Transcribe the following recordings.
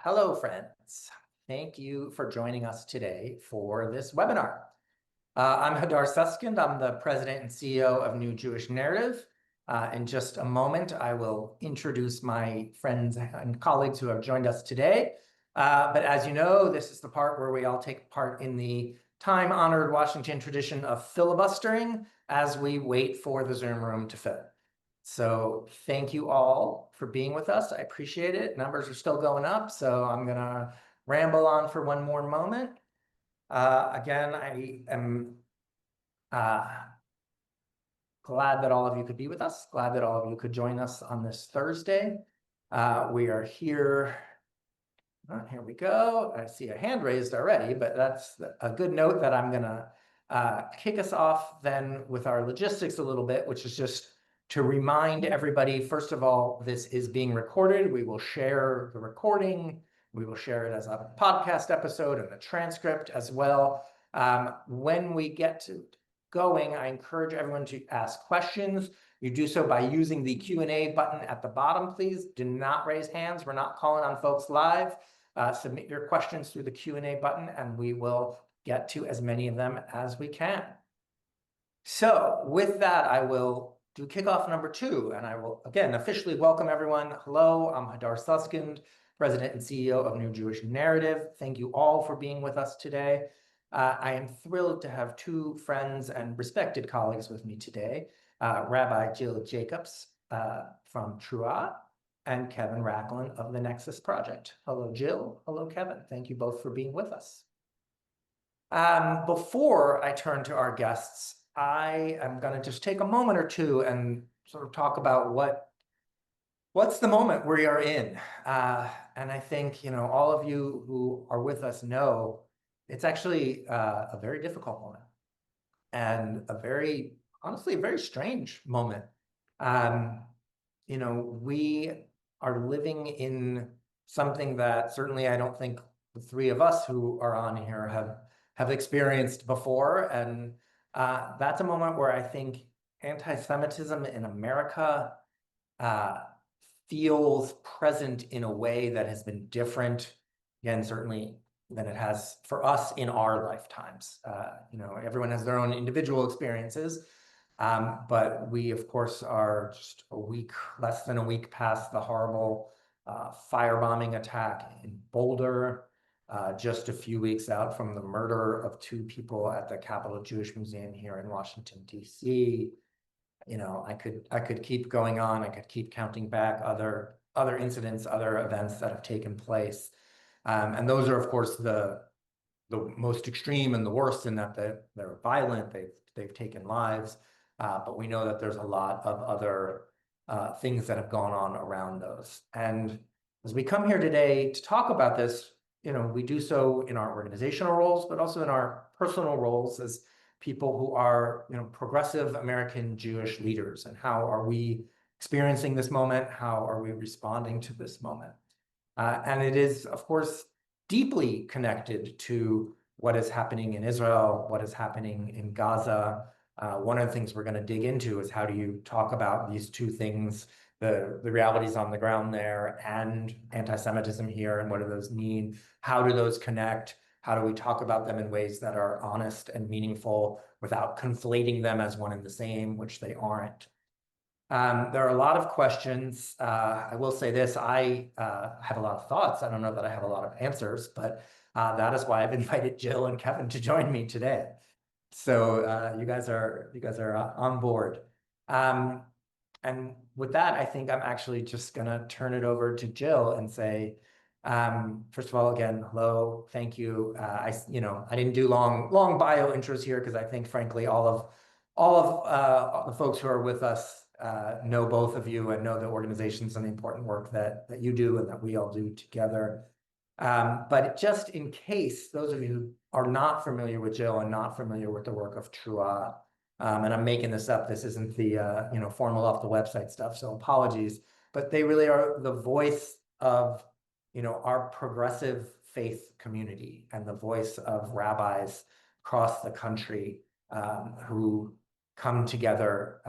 Hello, friends. Thank you for joining us today for this webinar. I'm Hadar Susskind. I'm the president and CEO of New Jewish Narrative. In just a moment, I will introduce my friends and colleagues who have joined us today. But as you know, this is the part where we all take part in the time-honored Washington tradition of filibustering as we wait for the Zoom room to fill. So thank you all for being with us. I appreciate it. Numbers are still going up, so I'm going to ramble on for one more moment. Again, I am glad that all of you could be with us, glad that all of you could join us on this Thursday. We are here. Here we go. I see a hand raised already, but that's a good note that I'm going to kick us off then with our logistics a little bit, which is just to remind everybody, first of all, this is being recorded. We will share the recording. We will share it as a podcast episode and a transcript as well. When we get to going, I encourage everyone to ask questions. You do so by using the Q&A button at the bottom, please. Do not raise hands. We're not calling on folks live. Submit your questions through the Q&A button, and we will get to as many of them as we can. So with that, I will do kickoff number 2, and I will, again, officially welcome everyone. Hello, I'm Hadar Susskind, President and CEO of New Jewish Narrative. Thank you all for being with us today. I am thrilled to have 2 friends and respected colleagues with me today, Rabbi Jill Jacobs from Trua and Kevin Rachlin of the Nexus Project. Hello, Jill. Hello, Kevin. Thank you both for being with us. Before I turn to our guests, I am going to just take a moment or two and sort of talk about what's the moment we are in. And I think, all of you who are with us know it's actually a very difficult moment and honestly, a very strange moment. We are living in something that certainly I don't think the 3 of us who are on here have experienced before. And that's a moment where I think anti-Semitism in America feels present in a way that has been different, again, certainly than it has for us in our lifetimes. Everyone has their own individual experiences, but we, of course, are just less than a week past the horrible firebombing attack in Boulder, just a few weeks out from the murder of 2 people at the Capitol Jewish Museum here in Washington, D.C. I could keep going on. I could keep counting back other incidents, other events that have taken place. And those are, of course, the most extreme and the worst in that they're violent. They've taken lives. But we know that there's a lot of other things that have gone on around those. And as we come here today to talk about this, we do so in our organizational roles, but also in our personal roles as people who are, progressive American Jewish leaders. And how are we experiencing this moment? How are we responding to this moment? And it is, of course, deeply connected to what is happening in Israel, what is happening in Gaza. One of the things we're going to dig into is how do you talk about these 2 things, the realities on the ground there and anti-Semitism here, and what do those mean? How do those connect? How do we talk about them in ways that are honest and meaningful without conflating them as one and the same, which they aren't? There are a lot of questions. I will say this, I have a lot of thoughts. I don't know that I have a lot of answers, but that is why I've invited Jill and Kevin to join me today. So you guys are on board. And with that, I think I'm actually just going to turn it over to Jill and say, first of all, again, hello, thank you. I didn't do long bio intros here because I think, frankly, all of the folks who are with us know both of you and know the organizations and the important work that you do and that we all do together. But just in case those of you who are not familiar with Jill and not familiar with the work of Trua, and I'm making this up, this isn't the formal off the website stuff, so apologies, but they really are the voice of our progressive faith community and the voice of rabbis across the country who come together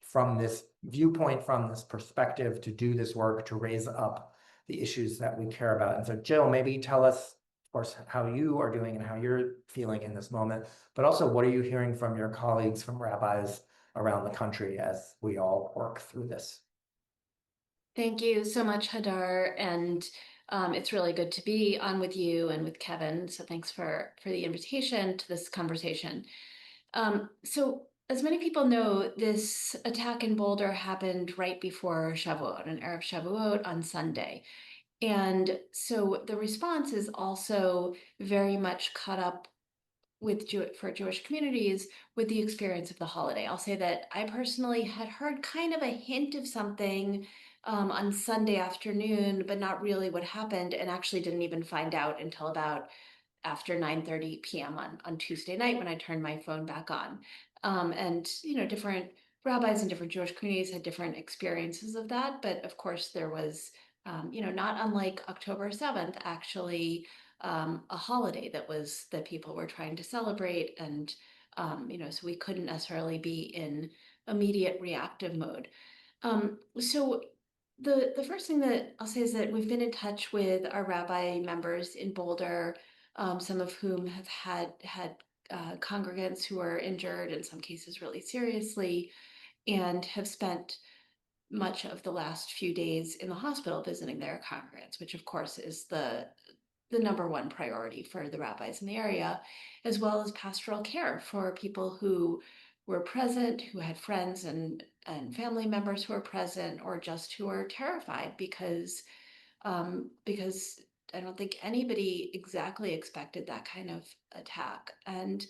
from this viewpoint, from this perspective, to do this work, to raise up the issues that we care about. And so Jill, maybe tell us, of course, how you are doing and how you're feeling in this moment, but also what are you hearing from your colleagues, from rabbis around the country as we all work through this? Thank you so much, Hadar, and it's really good to be on with you and with Kevin. So thanks for the invitation to this conversation. So as many people know, this attack in Boulder happened right before Shavuot, an Erev Shavuot on Sunday. And so the response is also very much caught up with for Jewish communities with the experience of the holiday. I'll say that I personally had heard kind of a hint of something on Sunday afternoon, but not really what happened, and actually didn't even find out until about after 9:30 p.m. on Tuesday night when I turned my phone back on. And different rabbis in different Jewish communities had different experiences of that. But of course, there was, not unlike October 7th, actually a holiday that people were trying to celebrate. And so we couldn't necessarily be in immediate reactive mode. So the first thing that I'll say is that we've been in touch with our rabbi members in Boulder, some of whom have had congregants who are injured, in some cases really seriously, and have spent much of the last few days in the hospital visiting their congregants, which of course is the number one priority for the rabbis in the area, as well as pastoral care for people who were present, who had friends and family members who were present, or just who are terrified because I don't think anybody exactly expected that kind of attack. And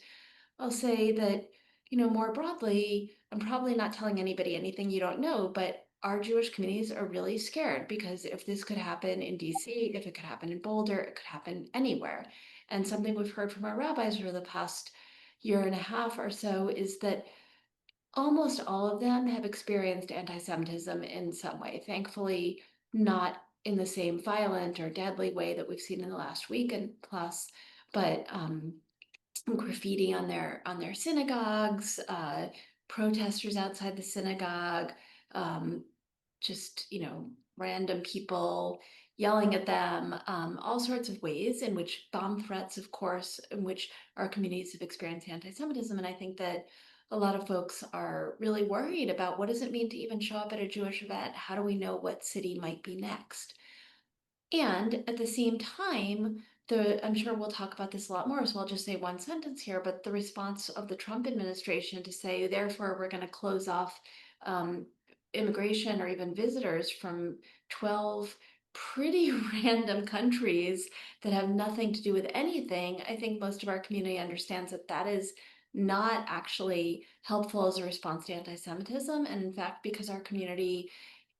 I'll say that, more broadly, I'm probably not telling anybody anything you don't know, but our Jewish communities are really scared because if this could happen in DC, if it could happen in Boulder, it could happen anywhere. And something we've heard from our rabbis over the past year and a half or so is that almost all of them have experienced anti-Semitism in some way. Thankfully, not in the same violent or deadly way that we've seen in the last week and plus, but graffiti on their synagogues, protesters outside the synagogue, just random people yelling at them, all sorts of ways in which bomb threats, of course, in which our communities have experienced anti-Semitism. And I think that a lot of folks are really worried about what does it mean to even show up at a Jewish event? How do we know what city might be next? And at the same time, I'm sure we'll talk about this a lot more, so I'll just say one sentence here, but the response of the Trump administration to say, therefore, we're going to close off um, immigration or even visitors from 12 pretty random countries that have nothing to do with anything. I think most of our community understands that that is not actually helpful as a response to anti-Semitism. And in fact, because our community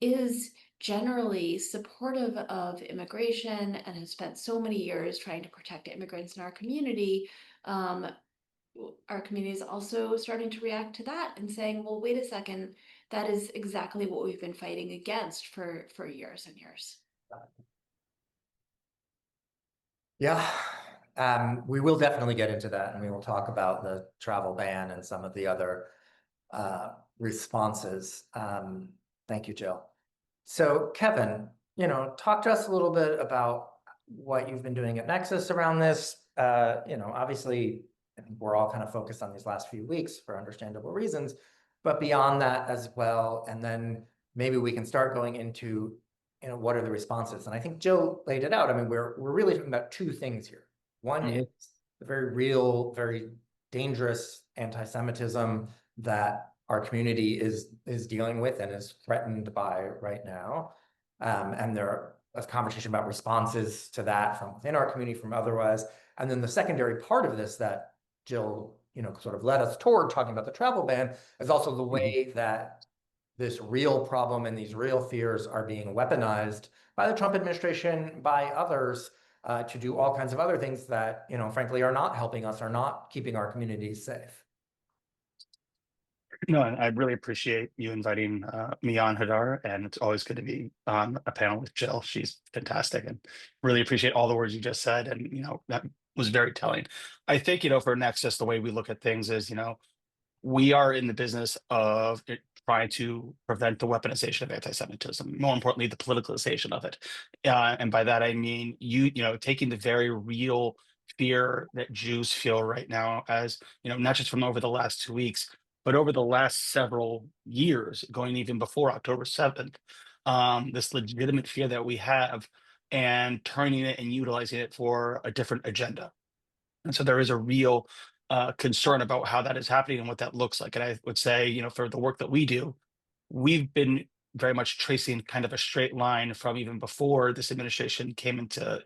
is generally supportive of immigration and has spent so many years trying to protect immigrants in our community, our community is also starting to react to that and saying, well, wait a second, that is exactly what we've been fighting against for years and years. Yeah, we will definitely get into that, and we will talk about the travel ban and some of the other responses. Thank you, Jill. So Kevin, talk to us a little bit about what you've been doing at Nexus around this. Obviously, I think we're all kind of focused on these last few weeks for understandable reasons, but beyond that as well. And then maybe we can start going into, what are the responses? And I think Jill laid it out. I mean, we're really talking about two things here. One is the very real, very dangerous anti-Semitism that our community is dealing with and is threatened by right now. And there a conversation about responses to that from within our community, from otherwise. And then the secondary part of this that Jill, sort of led us toward talking about the travel ban is also the way that this real problem and these real fears are being weaponized by the Trump administration, by others, to do all kinds of other things that, frankly, are not helping us, are not keeping our communities safe. No, and I really appreciate you inviting me on, Hadar, and it's always good to be on a panel with Jill. She's fantastic, and really appreciate all the words you just said, and that was very telling. I think for Nexus, the way we look at things is we are in the business of trying to prevent the weaponization of anti-Semitism, more importantly, the politicalization of it. And by that, I mean, taking the very real fear that Jews feel right now, as, not just from over the last 2 weeks, but over the last several years, going even before October 7th, this legitimate fear that we have, and turning it and utilizing it for a different agenda. And so there is a real concern about how that is happening and what that looks like. And I would say, for the work that we do, we've been very much tracing kind of a straight line from even before this administration came into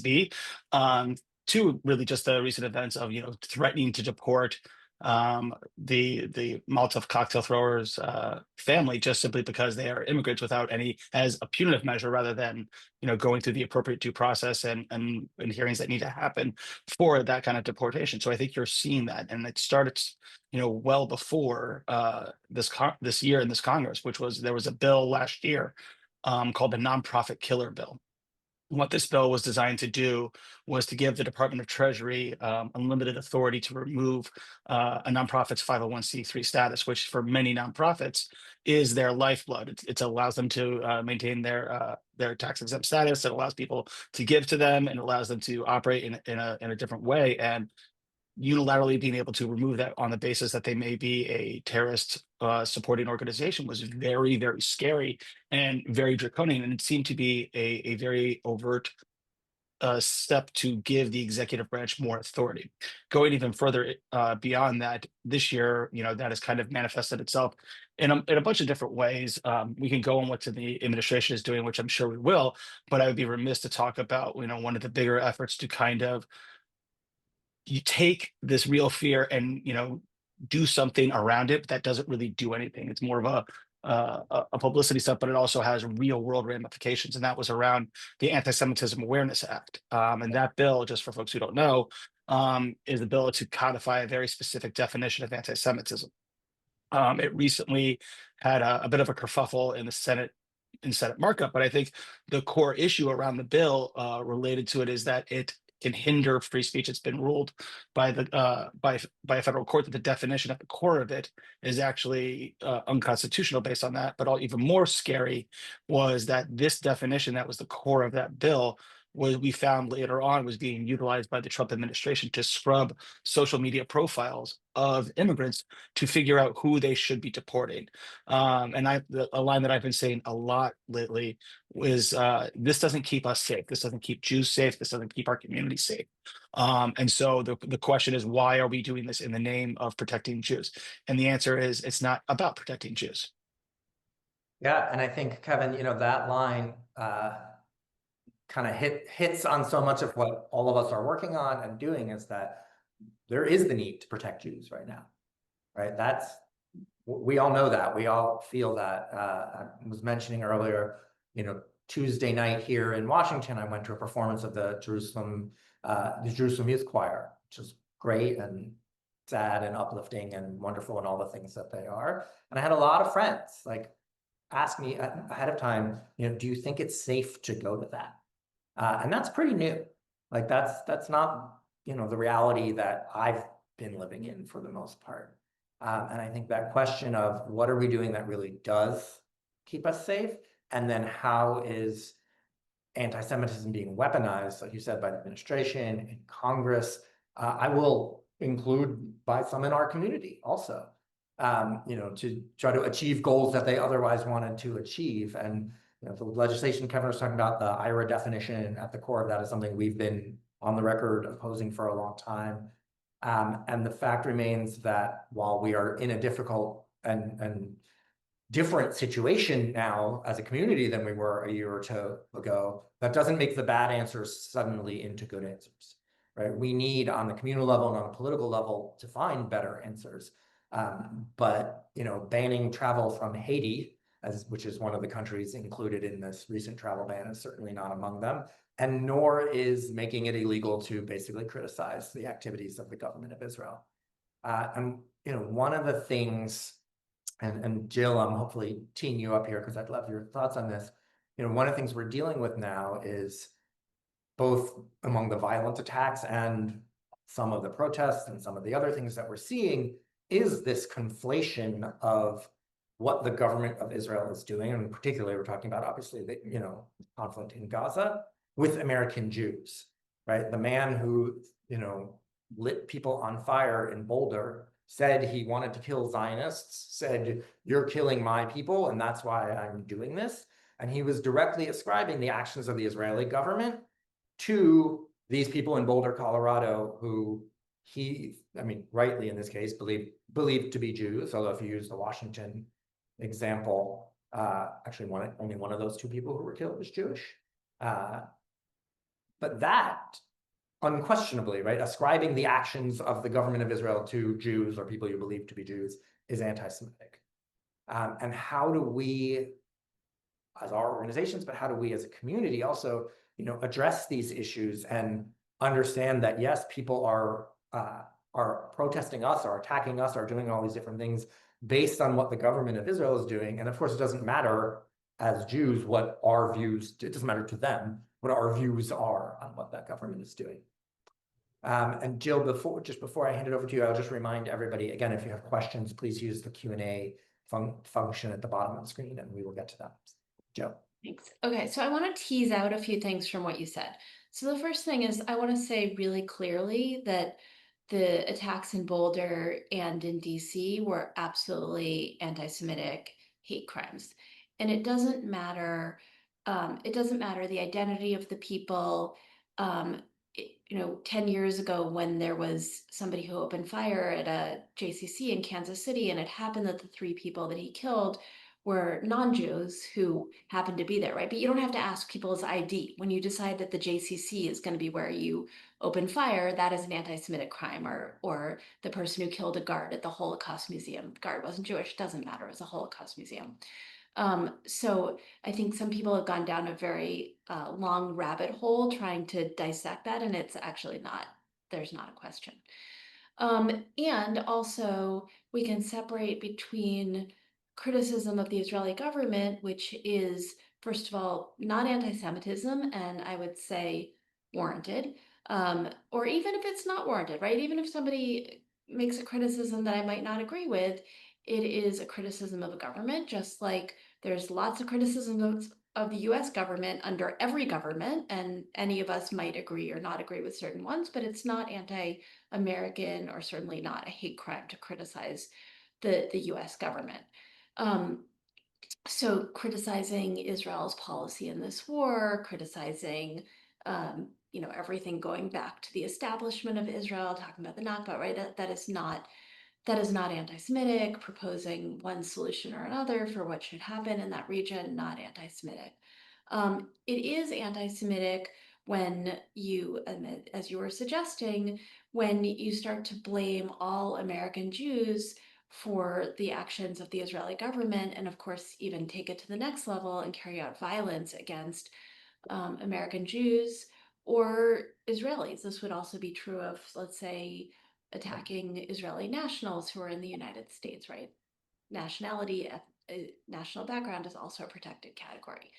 be, to really just the recent events of threatening to deport the Molotov cocktail throwers family, just simply because they are immigrants, without any, as a punitive measure, rather than going through the appropriate due process and hearings that need to happen for that kind of deportation. So I think you're seeing that, and it started well before this year in this Congress, there was a bill last year called the Nonprofit Killer Bill. What this bill was designed to do was to give the Department of Treasury unlimited authority to remove a nonprofit's 501c3 status, which for many nonprofits is their lifeblood. It allows them to maintain their tax exempt status. It allows people to give to them, and allows them to operate in a different way. And unilaterally being able to remove that on the basis that they may be a terrorist supporting organization was very, very scary and very draconian. And it seemed to be a very overt step to give the executive branch more authority. Going even further beyond that, this year, that has kind of manifested itself in a bunch of different ways. We can go on what the administration is doing, which I'm sure we will, but I would be remiss to talk about, one of the bigger efforts to kind of you take this real fear and do something around it that doesn't really do anything. It's more of a publicity stuff, but it also has real world ramifications. And that was around the Anti-Semitism Awareness Act. And that bill, just for folks who don't know, is a bill to codify a very specific definition of anti-Semitism. It recently had a bit of a kerfuffle in the Senate markup, but I think the core issue around the bill related to it is that it can hinder free speech. It's been ruled by by a federal court that the definition at the core of it is actually unconstitutional based on that. But even more scary was that this definition that was the core of that bill we found later on was being utilized by the Trump administration to scrub social media profiles of immigrants to figure out who they should be deporting. And a line that I've been saying a lot lately is this doesn't keep us safe. This doesn't keep Jews safe. This doesn't keep our community safe. And so the question is, why are we doing this in the name of protecting Jews? And the answer is, it's not about protecting Jews. Yeah, and I think, Kevin, that line kind of hits on so much of what all of us are working on and doing, is that there is the need to protect Jews right now, right? We all know that. We all feel that. I was mentioning earlier, Tuesday night here in Washington, I went to a performance of the Jerusalem Youth Choir, which is great and sad and uplifting and wonderful and all the things that they are. And I had a lot of friends ask me ahead of time, do you think it's safe to go to that? And that's pretty new. That's not, the reality that I've been living in for the most part. And I think that question of what are we doing that really does keep us safe? And then how is anti-Semitism being weaponized, like you said, by the administration and Congress? I will include by some in our community also, to try to achieve goals that they otherwise wanted to achieve. And the legislation Kevin was talking about, the IRA definition at the core of that is something we've been on the record opposing for a long time. And the fact remains that while we are in a difficult and different situation now as a community than we were a year or two ago, that doesn't make the bad answers suddenly into good answers, right? We need, on the communal level and on a political level, to find better answers. But banning travel from Haiti, which is one of the countries included in this recent travel ban, is certainly not among them. And nor is making it illegal to basically criticize the activities of the government of Israel. And one of the things, and Jill, I'm hopefully teeing you up here because I'd love your thoughts on this. One of the things we're dealing with now is, both among the violent attacks and some of the protests and some of the other things that we're seeing, is this conflation of what the government of Israel is doing, and particularly we're talking about obviously the conflict in Gaza with American Jews, right? The man who lit people on fire in Boulder said he wanted to kill Zionists, said you're killing my people, and that's why I'm doing this. And he was directly ascribing the actions of the Israeli government to these people in Boulder, Colorado, who rightly in this case, believed to be Jews, although if you use the Washington example, actually only one of those two people who were killed was Jewish. But that, unquestionably, right, ascribing the actions of the government of Israel to Jews or people you believe to be Jews is anti-Semitic. And how do we, as our organizations, but how do we as a community also, address these issues and understand that, yes, people are protesting us, are attacking us, are doing all these different things based on what the government of Israel is doing. And of course, it doesn't matter as Jews what our views, it doesn't matter to them what our views are on what that government is doing. And Jill, before I hand it over to you, I'll just remind everybody, again, if you have questions, please use the Q&A function at the bottom of the screen and we will get to them. Jill. Thanks. Okay, so I want to tease out a few things from what you said. So the first thing is I want to say really clearly that the attacks in Boulder and in DC were absolutely anti-Semitic hate crimes. And it doesn't matter the identity of the people. 10 years ago when there was somebody who opened fire at a JCC in Kansas City, and it happened that the 3 people that he killed were non-Jews who happened to be there, right? But you don't have to ask people's ID. When you decide that the JCC is going to be where you open fire, that is an anti-Semitic crime, or the person who killed a guard at the Holocaust Museum. The guard wasn't Jewish, doesn't matter, it was a Holocaust museum. So I think some people have gone down a very long rabbit hole trying to dissect that, and it's actually not, there's not a question. And also we can separate between criticism of the Israeli government, which is, first of all, not anti-Semitism, and I would say warranted, or even if it's not warranted, right? Even if somebody makes a criticism that I might not agree with, it is a criticism of a government, just like there's lots of criticisms of the US government under every government, and any of us might agree or not agree with certain ones, but it's not anti-American or certainly not a hate crime to criticize the US government. So criticizing Israel's policy in this war, criticizing everything going back to the establishment of Israel, talking about the Nakba, right? That is not anti-Semitic. Proposing one solution or another for what should happen in that region, not anti-Semitic. It is anti-Semitic when you, as you were suggesting, when you start to blame all American Jews for the actions of the Israeli government, and of course even take it to the next level and carry out violence against American Jews or Israelis. This would also be true of, let's say, attacking Israeli nationals who are in the United States, right? Nationality, national background is also a protected category.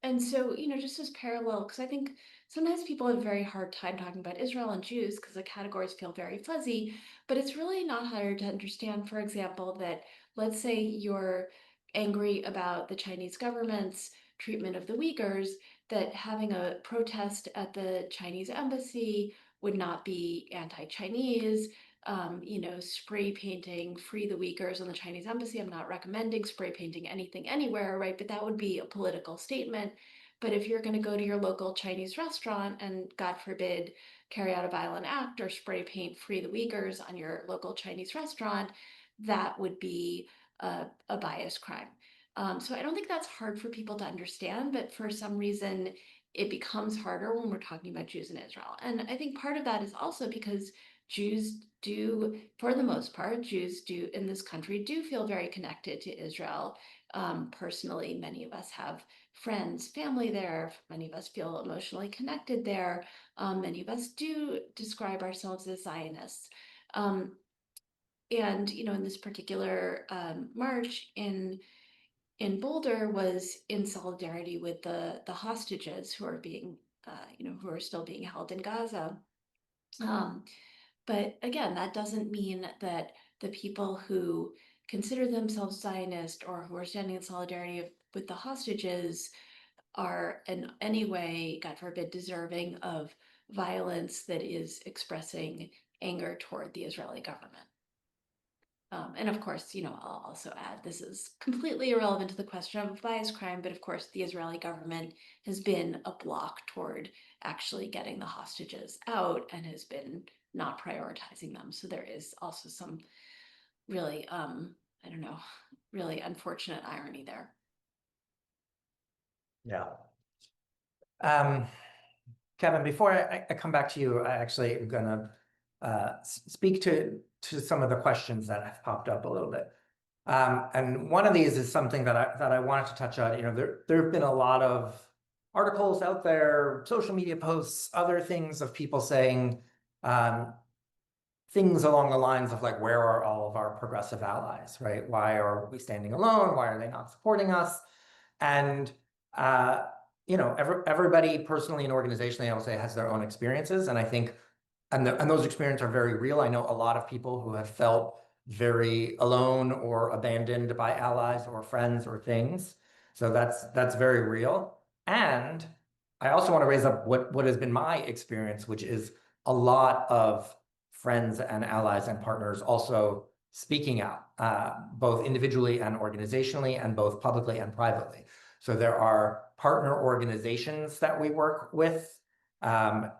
And so, just as parallel, because I think sometimes people have a very hard time talking about Israel and Jews because the categories feel very fuzzy, but it's really not hard to understand, for example, that let's say you're angry about the Chinese government's treatment of the Uyghurs, that having a protest at the Chinese embassy would not be anti-Chinese. Spray painting "Free the Uyghurs" on the Chinese embassy. I'm not recommending spray painting anything anywhere, right? But that would be a political statement. But if you're going to go to your local Chinese restaurant and, God forbid, carry out a violent act or spray paint "Free the Uyghurs" on your local Chinese restaurant, that would be a bias crime. So I don't think that's hard for people to understand, but for some reason, it becomes harder when we're talking about Jews in Israel. And I think part of that is also because Jews do, for the most part, Jews do in this country do feel very connected to Israel. Personally, many of us have friends, family there. Many of us feel emotionally connected there. Many of us do describe ourselves as Zionists. And, in this particular march in Boulder was in solidarity with the hostages who are being, who are still being held in Gaza. But again, that doesn't mean that the people who consider themselves Zionist or who are standing in solidarity with the hostages are in any way, God forbid, deserving of violence that is expressing anger toward the Israeli government. And of course, I'll also add, this is completely irrelevant to the question of bias crime, but of course, the Israeli government has been a block toward actually getting the hostages out and has been not prioritizing them. So there is also some really, I don't know, really unfortunate irony there. Yeah. Kevin, before I come back to you, I actually am going to speak to some of the questions that have popped up a little bit. And one of these is something that I wanted to touch on. There have been a lot of articles out there, social media posts, other things of people saying things along the lines of like, where are all of our progressive allies, right? Why are we standing alone? Why are they not supporting us? And everybody personally and organizationally, I will say, has their own experiences, and I think, and those experiences are very real. I know a lot of people who have felt very alone or abandoned by allies or friends or things. So that's very real. And I also want to raise up what has been my experience, which is a lot of friends and allies and partners also speaking out, both individually and organizationally, and both publicly and privately. So there are partner organizations that we work with,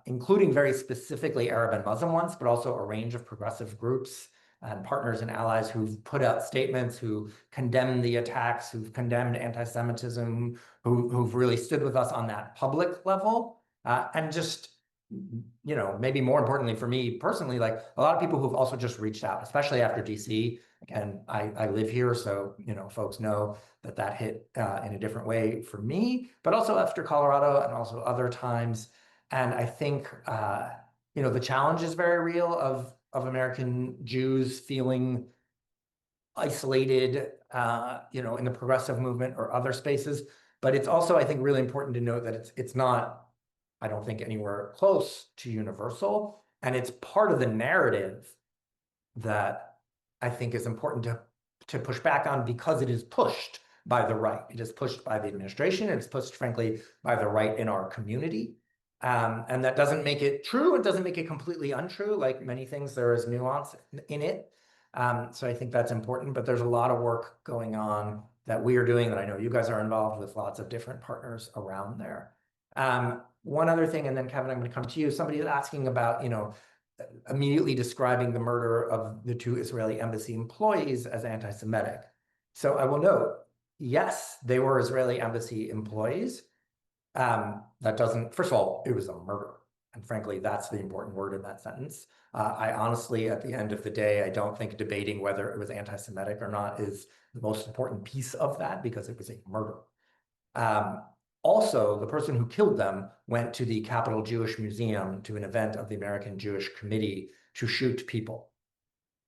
including very specifically Arab and Muslim ones, but also a range of progressive groups and partners and allies who've put out statements, who condemn the attacks, who've condemned anti-Semitism, who've really stood with us on that public level. And just, maybe more importantly for me personally, like a lot of people who've also just reached out, especially after DC. Again, I live here, so, folks know that hit in a different way for me, but also after Colorado and also other times. And I think, the challenge is very real of American Jews feeling isolated, in the progressive movement or other spaces. But it's also, I think, really important to note that it's not, I don't think, anywhere close to universal. And it's part of the narrative that I think is important to push back on, because it is pushed by the right. It is pushed by the administration. It's pushed, frankly, by the right in our community. And that doesn't make it true. It doesn't make it completely untrue. Like many things, there is nuance in it. So I think that's important, but there's a lot of work going on that we are doing, that I know you guys are involved with lots of different partners around there. One other thing, and then Kevin, I'm going to come to you. Somebody is asking about, immediately describing the murder of the 2 Israeli embassy employees as anti-Semitic. So I will note, yes, they were Israeli embassy employees. That doesn't, first of all, it was a murder. And frankly, that's the important word in that sentence. I honestly, at the end of the day, I don't think debating whether it was anti-Semitic or not is the most important piece of that, because it was a murder. Also, the person who killed them went to the Capitol Jewish Museum to an event of the American Jewish Committee to shoot people.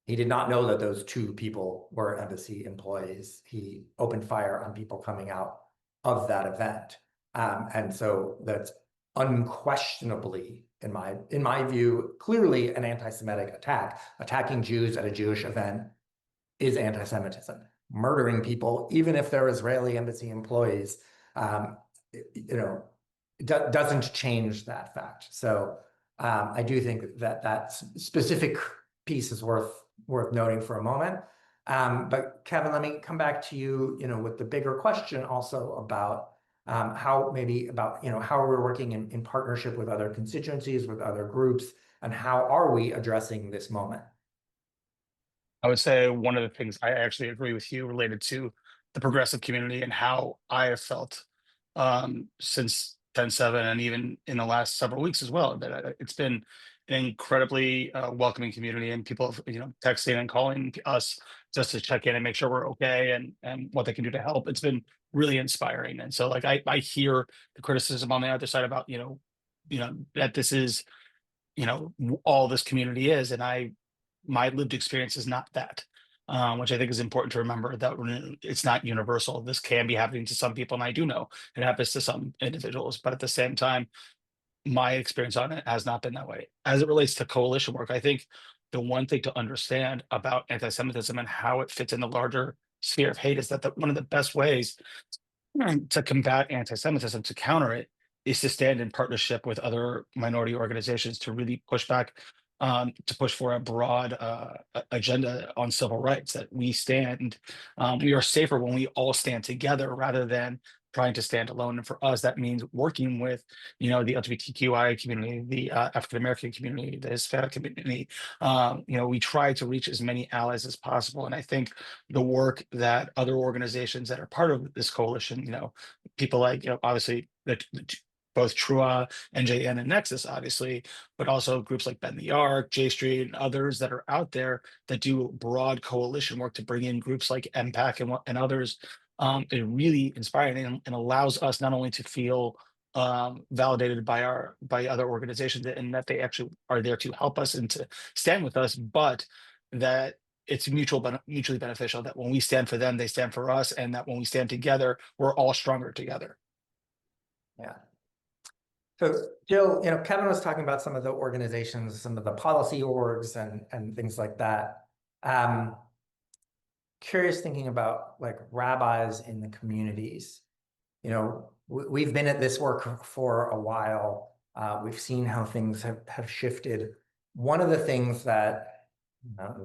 He did not know that those 2 people were embassy employees. He opened fire on people coming out of that event. And so that's unquestionably, in my view, clearly an anti-Semitic attack. Attacking Jews at a Jewish event is anti-Semitism. Murdering people, even if they're Israeli embassy employees, doesn't change that fact. So I do think that specific piece is worth noting for a moment. But Kevin, let me come back to you, with the bigger question also about how we're working in partnership with other constituencies, with other groups, and how are we addressing this moment? I would say one of the things I actually agree with you related to the progressive community and how I have felt since 10/7, and even in the last several weeks as well, that it's been an incredibly welcoming community, and people have, texting and calling us just to check in and make sure we're okay, and what they can do to help. It's been really inspiring. And so like I hear the criticism on the other side about, that this is, all this community is, and my lived experience is not that, which I think is important to remember, that it's not universal. This can be happening to some people, and I do know it happens to some individuals, but at the same time, my experience on it has not been that way. As it relates to coalition work, I think the one thing to understand about anti-Semitism and how it fits in the larger sphere of hate is that one of the best ways to combat anti-Semitism, to counter it, is to stand in partnership with other minority organizations to really push back, to push for a broad agenda on civil rights. That we are safer when we all stand together rather than trying to stand alone. And for us, that means working with, the LGBTQI community, the African American community, the Hispanic community. We try to reach as many allies as possible, and I think the work that other organizations that are part of this coalition, people like, obviously both Trua, NJN, and Nexus, obviously, but also groups like Bend the Arc, J Street, and others that are out there that do broad coalition work to bring in groups like MPAC and others, is really inspiring and allows us not only to feel validated by other organizations and that they actually are there to help us and to stand with us, but that it's mutually beneficial, that when we stand for them, they stand for us, and that when we stand together, we're all stronger together. Yeah. So Jill, Kevin was talking about some of the organizations, some of the policy orgs and things like that. Curious thinking about like rabbis in the communities. We've been at this work for a while. We've seen how things have shifted. One of the things that,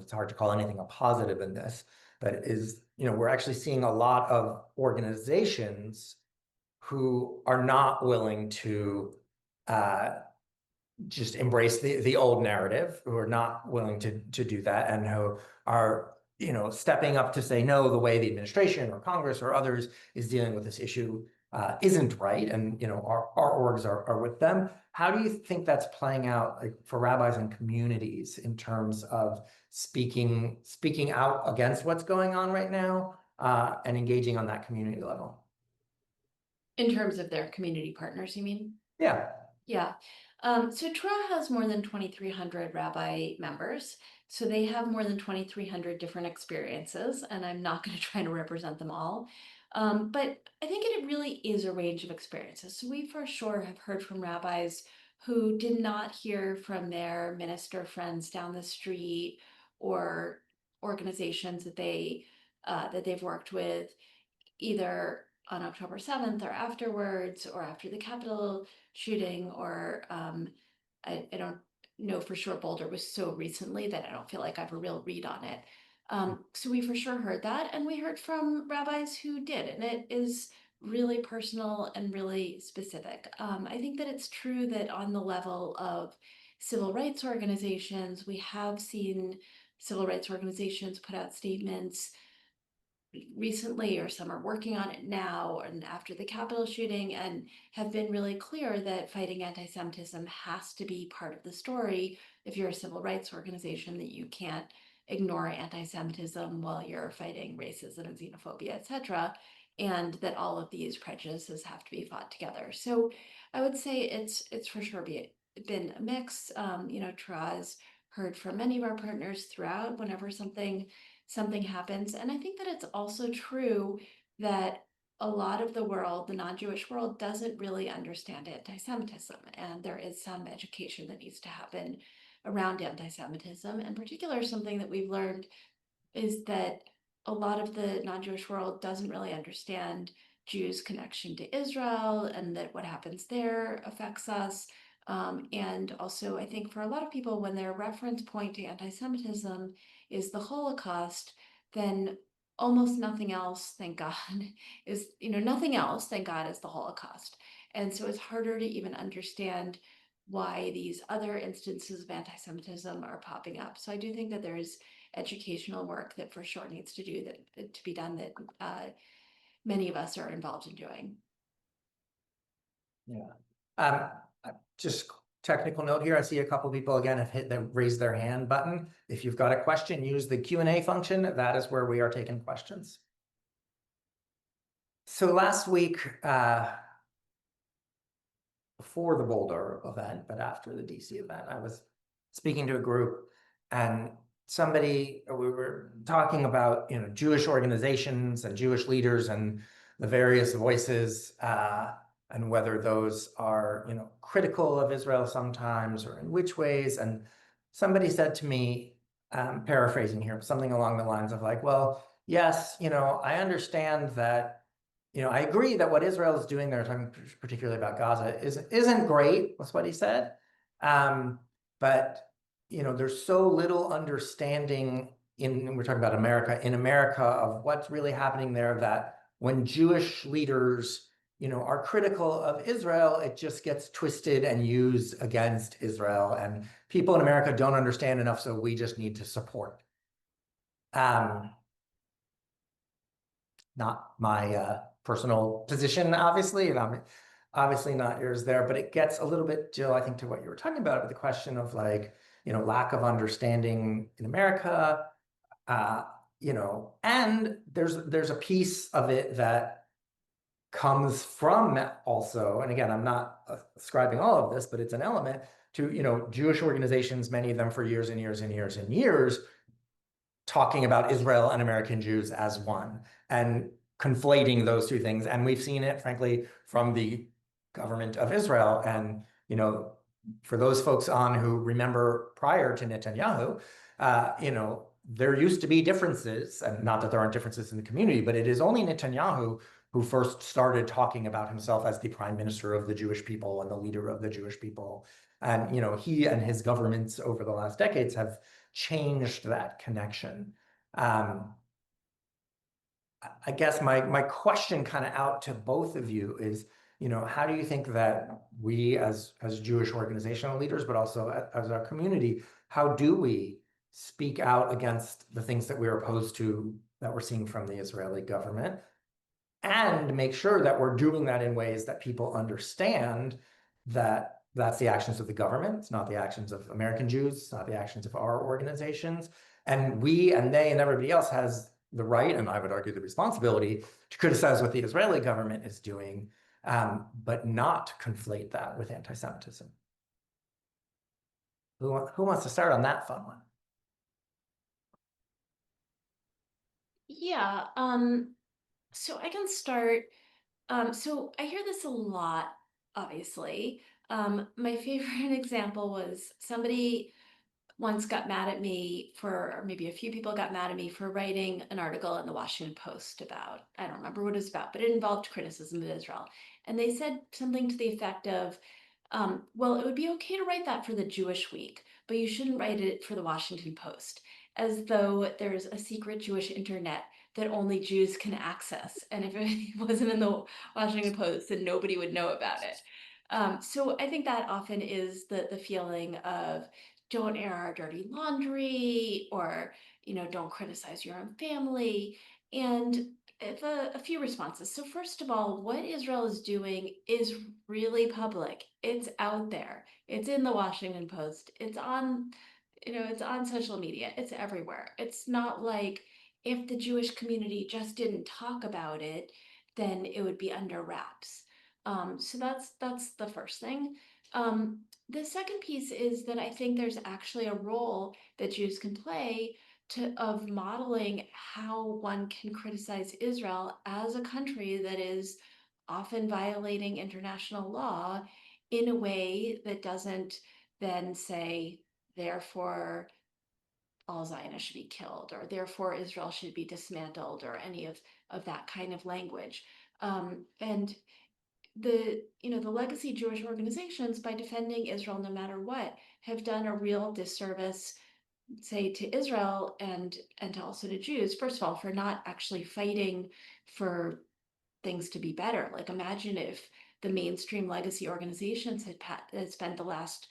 it's hard to call anything a positive in this, but is, we're actually seeing a lot of organizations who are not willing to just embrace the old narrative, who are not willing to do that, and who are stepping up to say, no, the way the administration or Congress or others is dealing with this issue isn't right, and our orgs are with them. How do you think that's playing out, like, for rabbis and communities in terms of speaking out against what's going on right now and engaging on that community level? In terms of their community partners, you mean? Yeah. Yeah. So Trua has more than 2,300 rabbi members. So they have more than 2,300 different experiences, and I'm not going to try to represent them all. But I think it really is a range of experiences. So we for sure have heard from rabbis who did not hear from their minister friends down the street or organizations that they've worked with, either on October 7th or afterwards, or after the Capitol shooting, or I don't know for sure. Boulder was so recently that I don't feel like I have a real read on it. So we for sure heard that, and we heard from rabbis who did, and it is really personal and really specific. I think that it's true that on the level of civil rights organizations, we have seen civil rights organizations put out statements recently, or some are working on it now and after the Capitol shooting, and have been really clear that fighting anti-Semitism has to be part of the story. If you're a civil rights organization, that you can't ignore anti-Semitism while you're fighting racism and xenophobia, etc., and that all of these prejudices have to be fought together. So I would say it's for sure been a mix. Traz heard from many of our partners throughout whenever something happens. And I think that it's also true that a lot of the world, the non-Jewish world, doesn't really understand anti-Semitism. And there is some education that needs to happen around anti-Semitism. In particular, something that we've learned is that a lot of the non-Jewish world doesn't really understand Jews' connection to Israel, and that what happens there affects us. And also, I think for a lot of people, when their reference point to anti-Semitism is the Holocaust, then almost nothing else, thank God, is, nothing else, thank God, is the Holocaust. And so it's harder to even understand why these other instances of anti-Semitism are popping up. So I do think that there is educational work that for sure needs to be done, that many of us are involved in doing. Yeah. Just technical note here. I see a couple people again have hit the raise their hand button. If you've got a question, use the Q&A function. That is where we are taking questions. So last week, before the Boulder event, but after the DC event, I was speaking to a group, and we were talking about, Jewish organizations and Jewish leaders and the various voices, and whether those are, critical of Israel sometimes, or in which ways. And somebody said to me, paraphrasing here, something along the lines of like, well, yes, I understand that, I agree that what Israel is doing there, talking particularly about Gaza, isn't great, was what he said. But there's so little understanding we're talking about America, in America, of what's really happening there, that when Jewish leaders, are critical of Israel, it just gets twisted and used against Israel. And people in America don't understand enough, so we just need to support. Not my personal position, obviously, and I'm obviously not yours there, but it gets a little bit, Jill, I think, to what you were talking about, with the question of like, lack of understanding in America, and there's a piece of it that comes from also, and again, I'm not ascribing all of this, but it's an element to, Jewish organizations, many of them for years and years and years and years, talking about Israel and American Jews as one and conflating those two things. And we've seen it, frankly, from the government of Israel. And, for those folks on who remember prior to Netanyahu, there used to be differences, and not that there aren't differences in the community, but it is only Netanyahu who first started talking about himself as the prime minister of the Jewish people and the leader of the Jewish people. And, he and his governments over the last decades have changed that connection. I guess my question kind of out to both of you is, how do you think that we as Jewish organizational leaders, but also as our community, how do we speak out against the things that we're opposed to, that we're seeing from the Israeli government, and make sure that we're doing that in ways that people understand that that's the actions of the government, it's not the actions of American Jews, it's not the actions of our organizations, and we and they and everybody else has the right, and I would argue the responsibility, to criticize what the Israeli government is doing, but not conflate that with anti-Semitism. Who wants to start on that fun one? Yeah, so I can start. So I hear this a lot, obviously. My favorite example was somebody once got mad at me or maybe a few people got mad at me for writing an article in the Washington Post about, I don't remember what it was about, but it involved criticism of Israel. And they said something to the effect of, well, it would be okay to write that for the Jewish Week, but you shouldn't write it for the Washington Post, as though there's a secret Jewish internet that only Jews can access. And if it wasn't in the Washington Post, then nobody would know about it. So I think that often is the feeling of, don't air our dirty laundry, or, don't criticize your own family. And a few responses. So first of all, what Israel is doing is really public. It's out there. It's in the Washington Post. It's on, it's on social media. It's everywhere. It's not like if the Jewish community just didn't talk about it, then it would be under wraps. So that's the first thing. The second piece is that I think there's actually a role that Jews can play of modeling how one can criticize Israel as a country that is often violating international law in a way that doesn't then say, therefore, all Zionists should be killed, or therefore Israel should be dismantled, or any of that kind of language. And the legacy Jewish organizations, by defending Israel no matter what, have done a real disservice, say, to Israel and also to Jews. First of all, for not actually fighting for things to be better. Like, imagine if the mainstream legacy organizations had spent the last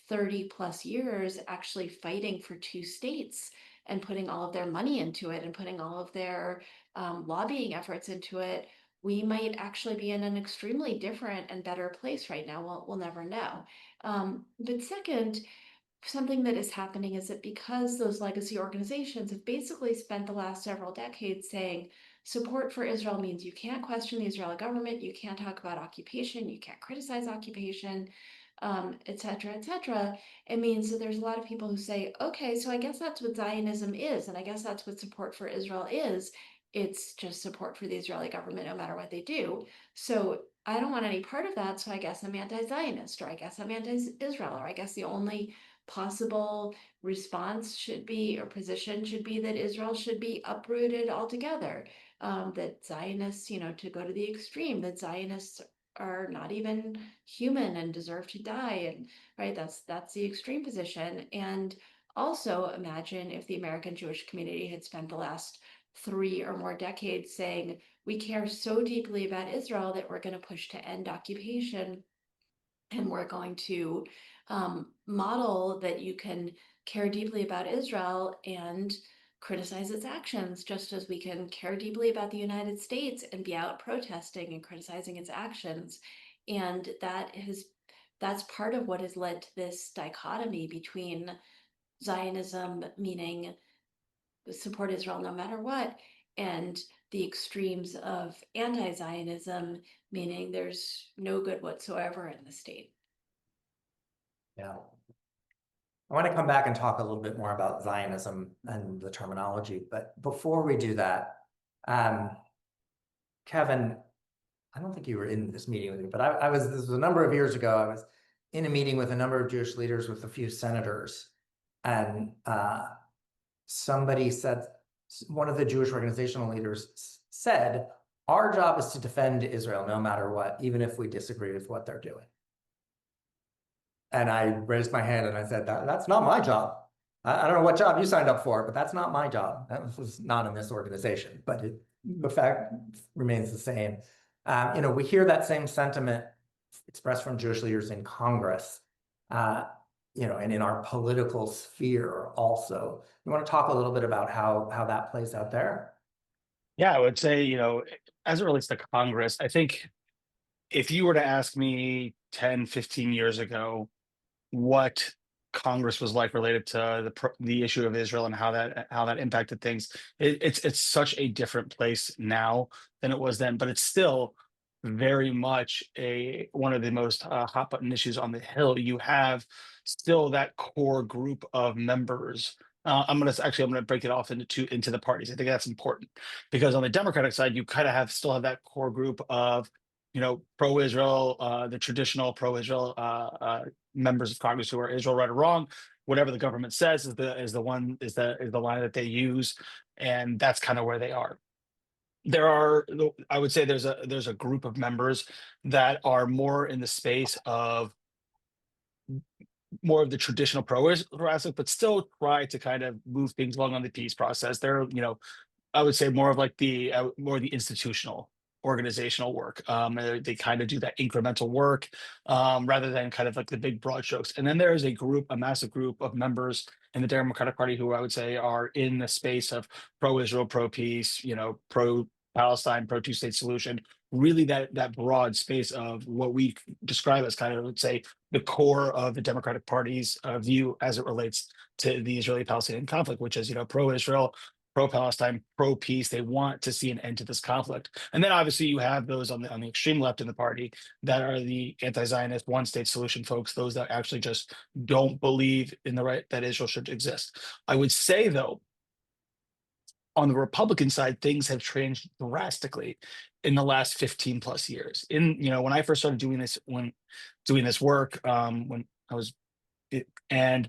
30 plus years actually fighting for two states and putting all of their money into it and putting all of their lobbying efforts into it. We might actually be in an extremely different and better place right now. We'll never know. But second, something that is happening is that because those legacy organizations have basically spent the last several decades saying support for Israel means you can't question the Israeli government, you can't talk about occupation, you can't criticize occupation, et cetera, it means that there's a lot of people who say, okay, so I guess that's what Zionism is, and I guess that's what support for Israel is. It's just support for the Israeli government no matter what they do. So I don't want any part of that, so I guess I'm anti-Zionist, or I guess I'm anti-Israel, or I guess the only possible response should be, or position should be, that Israel should be uprooted altogether. That Zionists, to go to the extreme, that Zionists are not even human and deserve to die, and right, that's the extreme position. And also imagine if the American Jewish community had spent the last 3 or more decades saying, we care so deeply about Israel that we're going to push to end occupation, and we're going to model that you can care deeply about Israel and criticize its actions, just as we can care deeply about the United States and be out protesting and criticizing its actions. And that's part of what has led to this dichotomy between Zionism, meaning support Israel no matter what, and the extremes of anti-Zionism, meaning there's no good whatsoever in the state. Yeah. I want to come back and talk a little bit more about Zionism and the terminology, but before we do that, Kevin, I don't think you were in this meeting with me, but this was a number of years ago. I was in a meeting with a number of Jewish leaders with a few senators, and somebody said, one of the Jewish organizational leaders said, our job is to defend Israel no matter what, even if we disagree with what they're doing. And I raised my hand and I said, that's not my job. I don't know what job you signed up for, but that's not my job. That was not in this organization, but the fact remains the same. We hear that same sentiment expressed from Jewish leaders in Congress, and in our political sphere also. You want to talk a little bit about how that plays out there? Yeah, I would say, as it relates to Congress, I think if you were to ask me 10, 15 years ago what Congress was like related to the issue of Israel and how that impacted things, it's such a different place now than it was then, but it's still very much one of the most hot button issues on the Hill. You have still that core group of members. I'm gonna break it off into the parties. I think that's important because on the Democratic side, you kind of still have that core group of pro-Israel, the traditional pro-Israel members of Congress who are Israel right or wrong. Whatever the government says is the line that they use, and that's kind of where they are. I would say there's a group of members that are more in the space of more of the traditional pro-Israel aspect, but still try to kind of move things along on the peace process. They're, I would say more of like the institutional organizational work. They kind of do that incremental work rather than kind of like the big broad strokes. And then there is a massive group of members in the Democratic Party who I would say are in the space of pro-Israel, pro-peace, pro-Palestine, pro-two-state solution. Really, that broad space of what we describe as kind of, let's say, the core of the Democratic Party's view as it relates to the Israeli-Palestinian conflict, which is, pro-Israel, pro-Palestine, pro-peace. They want to see an end to this conflict. And then obviously you have those on the extreme left in the party that are the anti-Zionist one-state solution folks, those that actually just don't believe in the right that Israel should exist. I would say, though, on the Republican side, things have changed drastically in the last 15 plus years. When I first started doing this work, when I was, and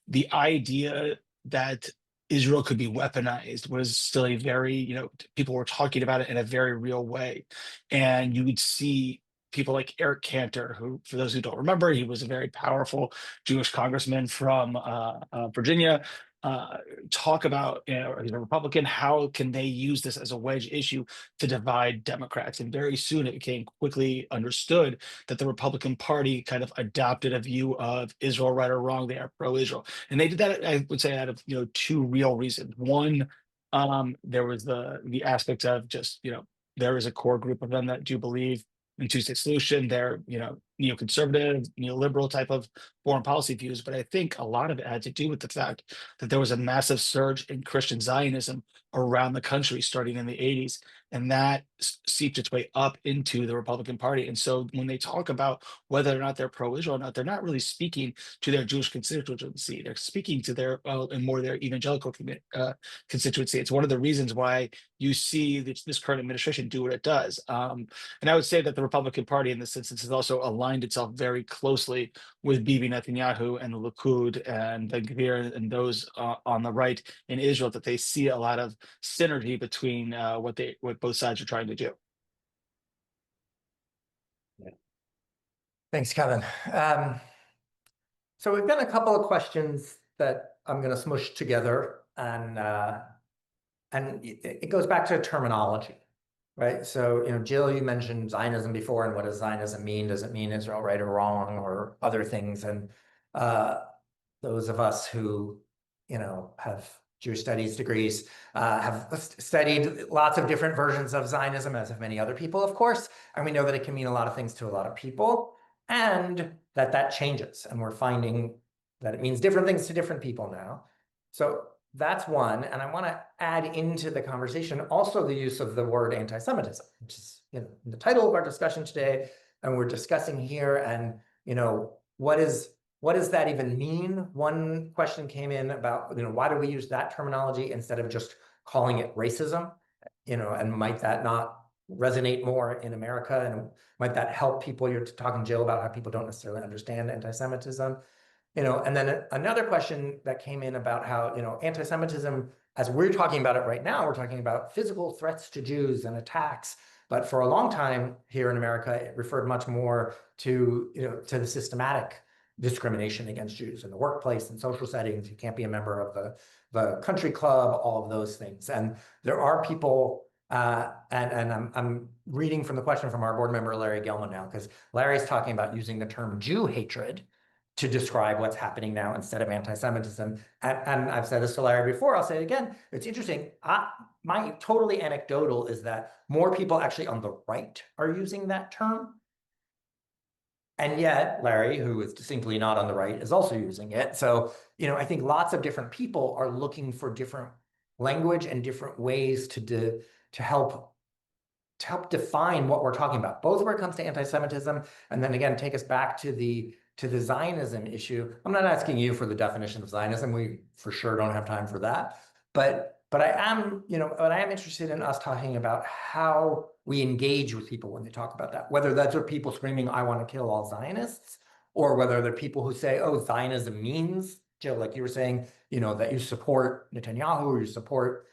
the idea that Israel could be weaponized was still a very, people were talking about it in a very real way. And you would see people like Eric Cantor, who, for those who don't remember, he was a very powerful Jewish congressman from Virginia, talk about, he's a Republican, how can they use this as a wedge issue to divide Democrats? And very soon it became quickly understood that the Republican Party kind of adopted a view of Israel right or wrong. They are pro-Israel. And they did that, I would say, out of, two real reasons. One, there was the aspect of just, there is a core group of them that do believe in two-state solution. They're, neoconservative, neoliberal type of foreign policy views. But I think a lot of it had to do with the fact that there was a massive surge in Christian Zionism around the country starting in the 80s. and that seeped its way up into the Republican Party. And so when they talk about whether or not they're pro-Israel or not, they're not really speaking to their Jewish constituency. They're speaking to their and more their evangelical constituency. It's one of the reasons why you see this current administration do what it does. And I would say that the Republican Party in this instance has also aligned itself very closely with Bibi Netanyahu and the Likud and the Gvir and those on the right in Israel, that they see a lot of synergy between what both sides are trying to do. Yeah. Thanks, Kevin. So we've got a couple of questions that I'm going to smush together, and it goes back to terminology, right? So, Jill, you mentioned Zionism before, and what does Zionism mean? Does it mean Israel right or wrong, or other things? And those of us who, have Jewish studies degrees, have studied lots of different versions of Zionism, as have many other people, of course. And we know that it can mean a lot of things to a lot of people, and that changes. And we're finding that it means different things to different people now. So that's one. And I want to add into the conversation also the use of the word anti-Semitism, which is the title of our discussion today. And we're discussing here, and what does that even mean? One question came in about, why do we use that terminology instead of just calling it racism? And might that not resonate more in America? And might that help people? You're talking, Jill, about how people don't necessarily understand anti-Semitism. And then another question that came in about how, anti-Semitism, as we're talking about it right now, we're talking about physical threats to Jews and attacks. But for a long time here in America, it referred much more to, to the systematic discrimination against Jews in the workplace and social settings. You can't be a member of the country club, all of those things. And there are people, and I'm reading from the question from our board member, Larry Gelman, now, because Larry's talking about using the term Jew hatred to describe what's happening now instead of anti-Semitism. And I've said this to Larry before, I'll say it again. It's interesting. My totally anecdotal is that more people actually on the right are using that term. And yet Larry, who is distinctly not on the right, is also using it. So, I think lots of different people are looking for different language and different ways to help define what we're talking about, both where it comes to anti-Semitism, and then again, take us back to the Zionism issue. I'm not asking you for the definition of Zionism. We for sure don't have time for that. But I am, but I am interested in us talking about how we engage with people when they talk about that, whether that's what people screaming, I want to kill all Zionists, or whether they're people who say, oh, Zionism means, Jill, like you were saying, that you support Netanyahu, or you support,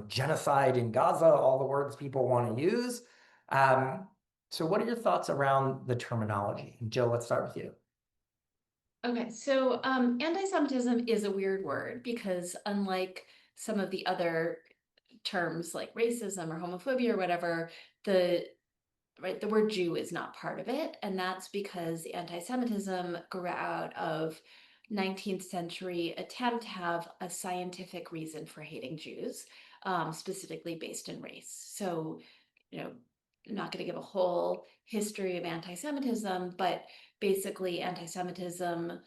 genocide in Gaza, all the words people want to use. So what are your thoughts around the terminology? Jill, let's start with you. Okay, so anti-Semitism is a weird word because unlike some of the other terms like racism or homophobia or whatever, the word Jew is not part of it. And that's because anti-Semitism grew out of 19th century attempt to have a scientific reason for hating Jews, specifically based in race. So, I'm not going to give a whole history of anti-Semitism, but basically anti-Semitism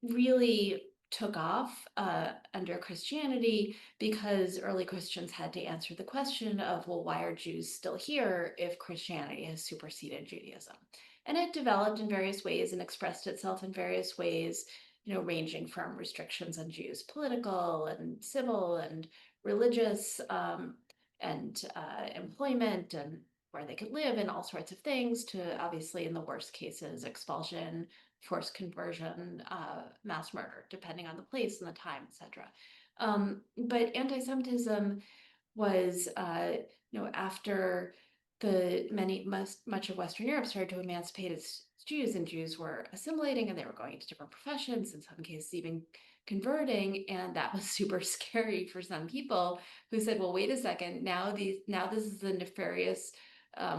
really took off under Christianity because early Christians had to answer the question of, well, why are Jews still here if Christianity has superseded Judaism? And it developed in various ways and expressed itself in various ways, ranging from restrictions on Jews' political and civil and religious and employment and where they could live and all sorts of things, to obviously in the worst cases, expulsion, forced conversion, mass murder, depending on the place and the time, etc. But anti-Semitism was, after much of Western Europe started to emancipate its Jews, and Jews were assimilating and they were going into different professions, in some cases even converting, and that was super scary for some people who said, well, wait a second, now this is a nefarious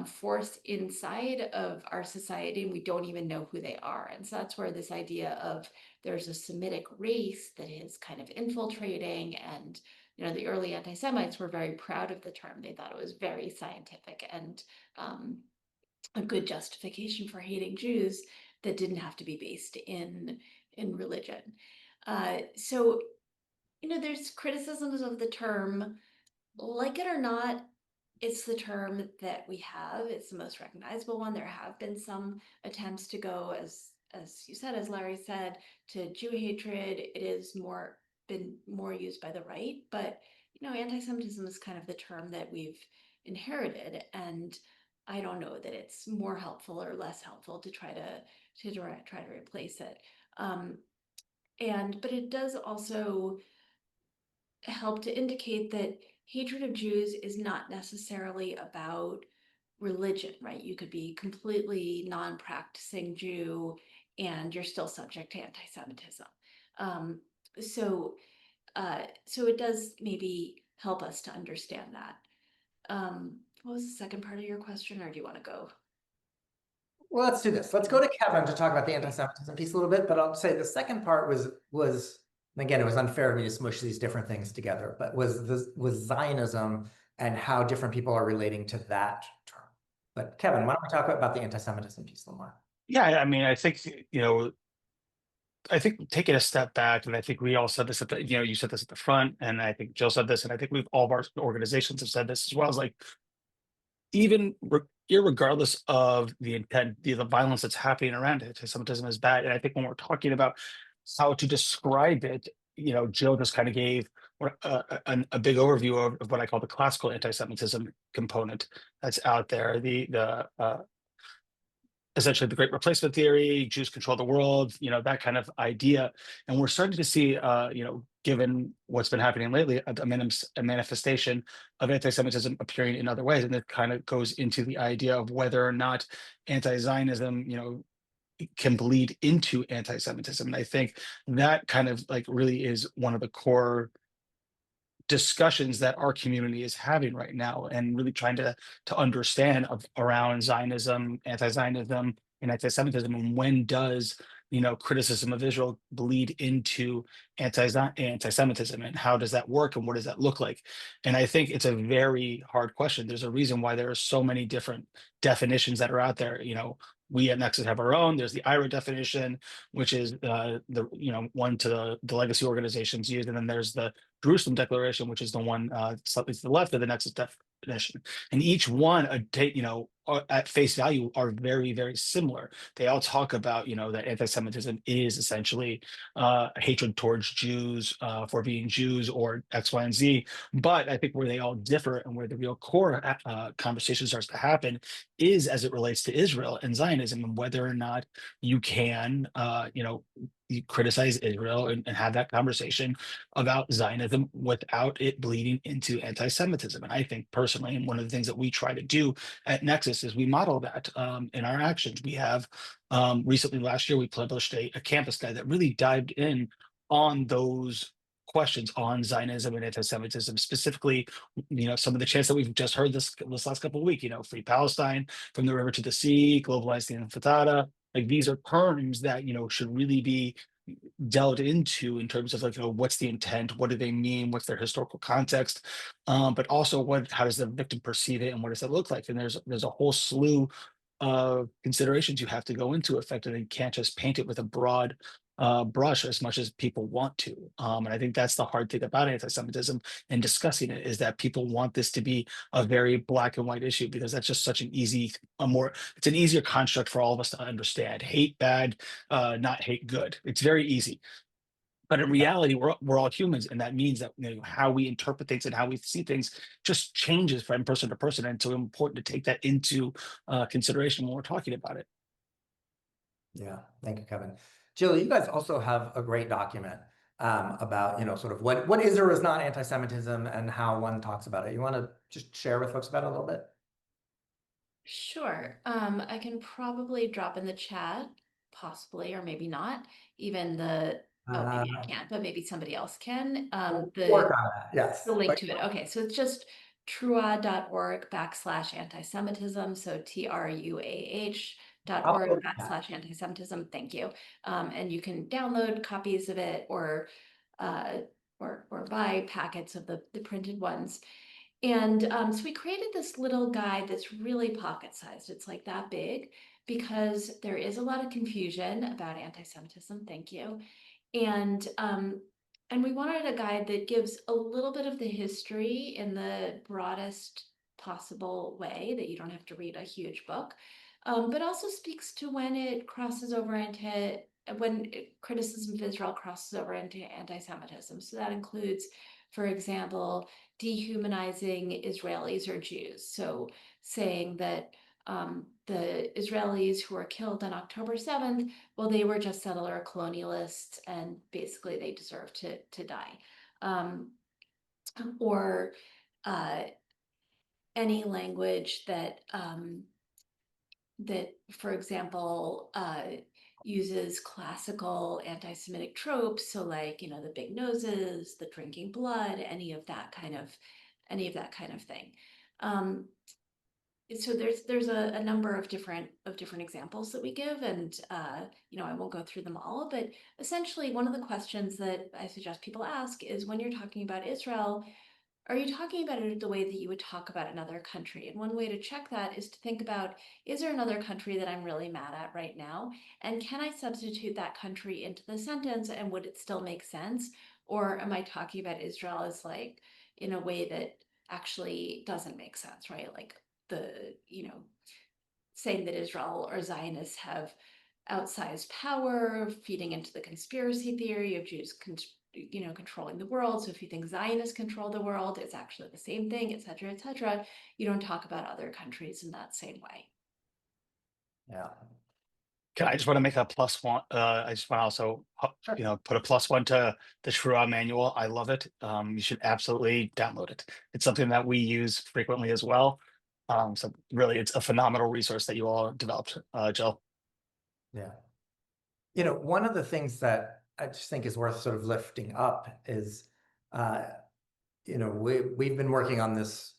force inside of our society, and we don't even know who they are. And so that's where this idea of there's a Semitic race that is kind of infiltrating, and the early anti-Semites were very proud of the term. They thought it was very scientific and a good justification for hating Jews that didn't have to be based in religion. So there's criticisms of the term. Like it or not, it's the term that we have. It's the most recognizable one. There have been some attempts to go, as you said, as Larry said, to Jew hatred. It is been more used by the right, but anti-Semitism is kind of the term that we've inherited, and I don't know that it's more helpful or less helpful to try to replace it. But it does also help to indicate that hatred of Jews is not necessarily about religion, right? You could be completely non-practicing Jew and you're still subject to anti-Semitism. Um, so, so it does maybe help us to understand that. What was the second part of your question, or do you want to go? Well, let's do this. Let's go to Kevin to talk about the anti-Semitism piece a little bit, but I'll say the second part was and again, it was unfair of me to smush these different things together, but was Zionism and how different people are relating to that term. But Kevin, why don't we talk about the anti-Semitism piece a little more? Yeah, I mean, I think, I think taking a step back, and I think we all said this at the, you said this at the front, and I think Jill said this, and I think all of our organizations have said this as well, is like, even irregardless of the intent, the violence that's happening around it, anti-Semitism is bad. And I think when we're talking about how to describe it, Jill just kind of gave a big overview of what I call the classical anti-Semitism component that's out there. The essentially the great replacement theory, Jews control the world, that kind of idea. And we're starting to see, given what's been happening lately, a manifestation of anti-Semitism appearing in other ways. And it kind of goes into the idea of whether or not anti-Zionism, can bleed into anti-Semitism. And I think that kind of like really is one of the core discussions that our community is having right now, and really trying to understand around Zionism, anti-Zionism, and anti-Semitism, and when does criticism of Israel bleed into anti-Semitism, and how does that work, and what does that look like? And I think it's a very hard question. There's a reason why there are so many different definitions that are out there. We at Nexus have our own. There's the IRA definition, which is the one to the legacy organizations use, and then there's the Jerusalem Declaration, which is the one slightly to the left of the Nexus definition. And each one, at face value, are very, very similar. They all talk about, that anti-Semitism is essentially hatred towards Jews for being Jews or X, Y, and Z. But I think where they all differ and where the real core conversation starts to happen is as it relates to Israel and Zionism, and whether or not you can, you criticize Israel and have that conversation about Zionism without it bleeding into anti-Semitism. And I think personally, and one of the things that we try to do at Nexus is we model that in our actions. We have recently, last year, we published a campus guide that really dived in on those questions on Zionism and anti-Semitism, specifically, some of the chants that we've just heard this last couple of weeks, free Palestine, from the river to the sea, globalize the intifada. Like, these are terms that, should really be delved into in terms of like, what's the intent, what do they mean, what's their historical context, but also how does the victim perceive it, and what does that look like? And there's a whole slew of considerations you have to go into effectively. You can't just paint it with a broad brush as much as people want to. And I think that's the hard thing about anti-Semitism and discussing it, is that people want this to be a very black and white issue, because that's just such an it's an easier construct for all of us to understand. Hate bad, not hate good. It's very easy. But in reality, we're all humans, and that means that how we interpret things and how we see things just changes from person to person, and so important to take that into consideration when we're talking about it. Yeah, thank you, Kevin. Jill, you guys also have a great document about sort of what is or is not anti-Semitism and how one talks about it. You want to just share with folks about it a little bit? Sure. I can probably drop in the chat, possibly, or maybe not. Even maybe I can't, but maybe somebody else can. We'll work on that. Yes. The link to it. Okay, so it's just trua.org/anti-Semitism. So truah.org/anti-Semitism. Thank you. And you can download copies of it or buy packets of the printed ones. And so we created this little guide that's really pocket-sized. It's like that big, because there is a lot of confusion about anti-Semitism. Thank you. And we wanted a guide that gives a little bit of the history in the broadest possible way, that you don't have to read a huge book, but also speaks to when it crosses over into, criticism of Israel crosses over into anti-Semitism. So that includes, for example, dehumanizing Israelis or Jews. So saying that the Israelis who were killed on October 7th, well, they were just settler colonialists and basically they deserve to die. Or any language that, for example, uses classical anti-Semitic tropes. So like, the big noses, the drinking blood, any of that kind of thing. So there's a number of different examples that we give, and I won't go through them all, but essentially one of the questions that I suggest people ask is, when you're talking about Israel, are you talking about it the way that you would talk about another country? And one way to check that is to think about, is there another country that I'm really mad at right now? And can I substitute that country into the sentence, and would it still make sense? Or am I talking about Israel as like in a way that actually doesn't make sense, right? Like saying that Israel or Zionists have outsized power, feeding into the conspiracy theory of Jews controlling the world. So if you think Zionists control the world, it's actually the same thing, et cetera, et cetera. You don't talk about other countries in that same way. Yeah. I just want to make a plus one. I just want to also, Sure. put a plus one to the Shura manual. I love it. You should absolutely download it. It's something that we use frequently as well. So really, it's a phenomenal resource that you all developed, Jill. Yeah. One of the things that I just think is worth sort of lifting up is, we've been working on this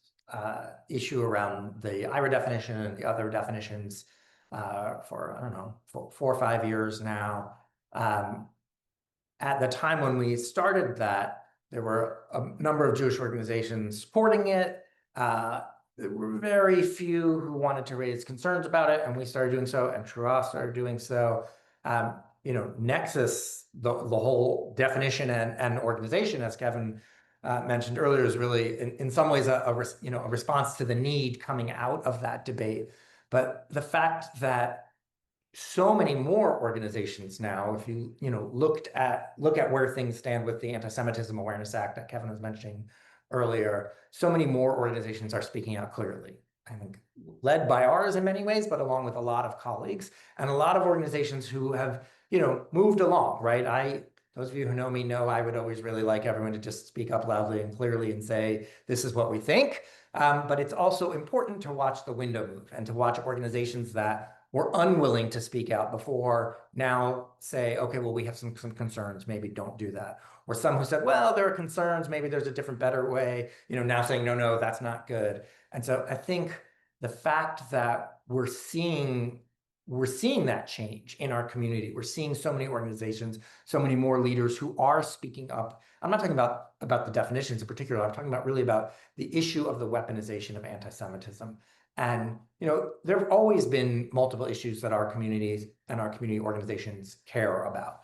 issue around the IRA definition and the other definitions for, I don't know, 4 or 5 years now. At the time when we started that, there were a number of Jewish organizations supporting it. There were very few who wanted to raise concerns about it, and we started doing so, and Shura started doing so. Nexus, the whole definition and organization, as Kevin mentioned earlier, is really in some ways a response to the need coming out of that debate. But the fact that so many more organizations now, if you look at where things stand with the Anti-Semitism Awareness Act that Kevin was mentioning earlier, so many more organizations are speaking out clearly. I think led by ours in many ways, but along with a lot of colleagues and a lot of organizations who have moved along, right? Those of you who know me know I would always really like everyone to just speak up loudly and clearly and say, this is what we think. But it's also important to watch the window move and to watch organizations that were unwilling to speak out before now say, okay, well, we have some concerns, maybe don't do that. Or some who said, well, there are concerns, maybe there's a different, better way, now saying, no, that's not good. And so I think the fact that we're seeing that change in our community, we're seeing so many organizations, so many more leaders who are speaking up. I'm not talking about the definitions in particular, I'm talking about really about the issue of the weaponization of anti-Semitism. And there have always been multiple issues that our communities and our community organizations care about.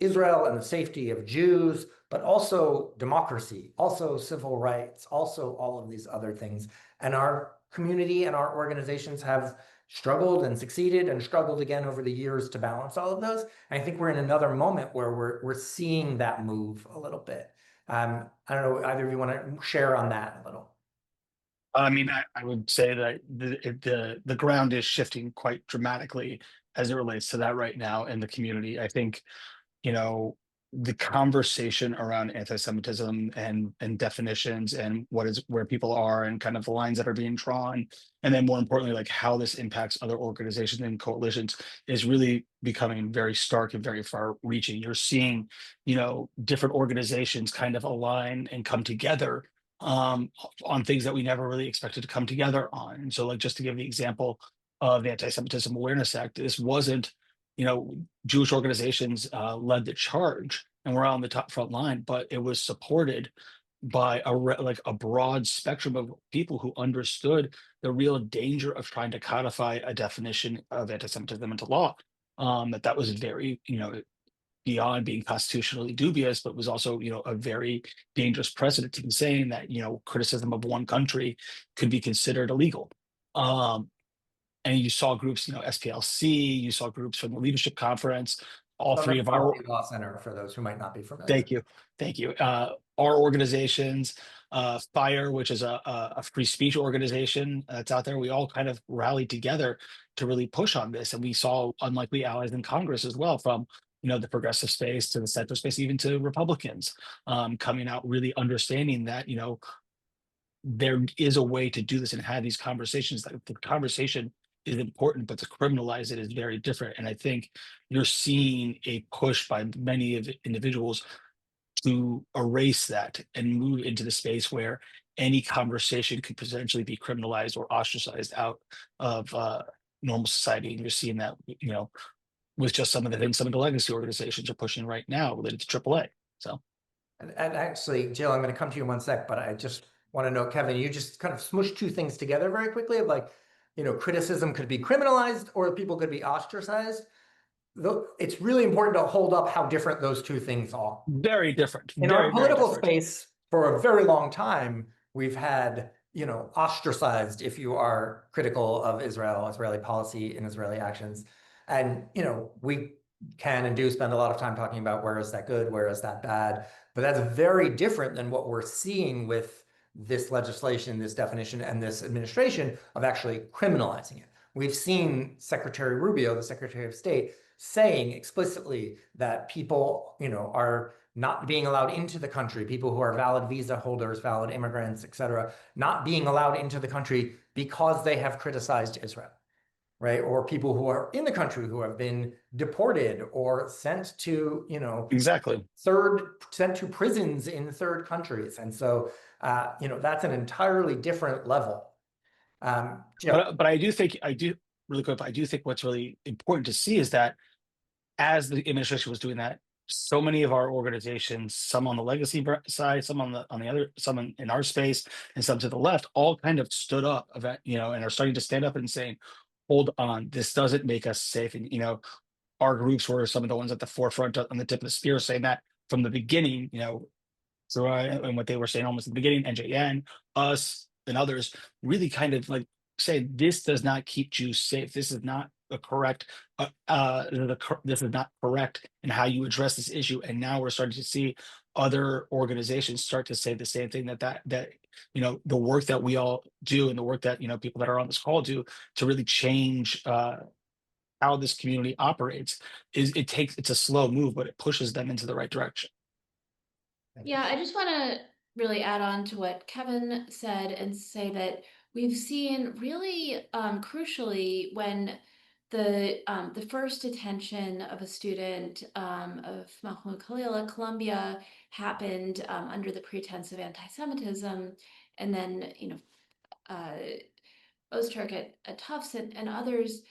Israel and the safety of Jews, but also democracy, also civil rights, also all of these other things. And our community and our organizations have struggled and succeeded and struggled again over the years to balance all of those. And I think we're in another moment where we're seeing that move a little bit. I don't know, either of you want to share on that a little? I mean, I would say that the ground is shifting quite dramatically as it relates to that right now in the community. I think, the conversation around anti-Semitism and definitions and where people are and kind of the lines that are being drawn, and then more importantly, like how this impacts other organizations and coalitions is really becoming very stark and very far reaching. You're seeing, different organizations kind of align and come together on things that we never really expected to come together on. And so, like, just to give the example of the Anti-Semitism Awareness Act, this wasn't, Jewish organizations led the charge and were on the top front line, but it was supported by a broad spectrum of people who understood the real danger of trying to codify a definition of anti-Semitism into law. That was very, beyond being constitutionally dubious, but was also, a very dangerous precedent to be saying that, criticism of one country could be considered illegal. And you saw groups, SPLC, you saw groups from the Leadership Conference, all three Public of our, Policy Law Center, for those who might not be familiar. thank you. Thank you. Our organizations, FIRE, which is a free speech organization that's out there, we all kind of rallied together to really push on this. And we saw unlikely allies in Congress as well, from the progressive space to the center space, even to Republicans, coming out really understanding that, there is a way to do this and have these conversations. That the conversation is important, but to criminalize it is very different. And I think you're seeing a push by many of the individuals to erase that and move into the space where any conversation could potentially be criminalized or ostracized out of normal society. And you're seeing that, with just some of the things some of the legacy organizations are pushing right now related to AAA. So, and actually, Jill, I'm going to come to you in one sec, but I just want to know, Kevin, you just kind of smushed two things together very quickly of like, criticism could be criminalized or people could be ostracized. It's really important to hold up how different those two things are. very different. In very, our political very different. space, for a very long time, we've had, ostracized if you are critical of Israel, Israeli policy, and Israeli actions. And, we can and do spend a lot of time talking about where is that good, where is that bad. But that's very different than what we're seeing with this legislation, this definition, and this administration of actually criminalizing it. We've seen Secretary Rubio, the Secretary of State, saying explicitly that people, are not being allowed into the country, people who are valid visa holders, valid immigrants, etc., not being allowed into the country because they have criticized Israel, right? Or people who are in the country who have been deported or sent to, Exactly. sent to prisons in third countries. And so, that's an entirely different level. But I do think, really quick, I do think what's really important to see is that as the administration was doing that, so many of our organizations, some on the legacy side, some on the other, some in our space, and some to the left, all kind of stood up, and are starting to stand up and saying, "Hold on, this doesn't make us safe." And our groups were some of the ones at the forefront, on the tip of the spear, saying that from the beginning. So and what they were saying almost at the beginning, NJN, us, and others, really kind of like saying this does not keep Jews safe. This is not a correct. This is not correct in how you address this issue. And now we're starting to see other organizations start to say the same thing, that the work that we all do and the work that people that are on this call do to really change how this community operates it's a slow move, but it pushes them into the right direction. Yeah, I just want to really add on to what Kevin said and say that we've seen really crucially when the first detention of a student of Mahmoud Khalil at Columbia happened under the pretense of anti-Semitism, and then Ozturk at Tufts and others.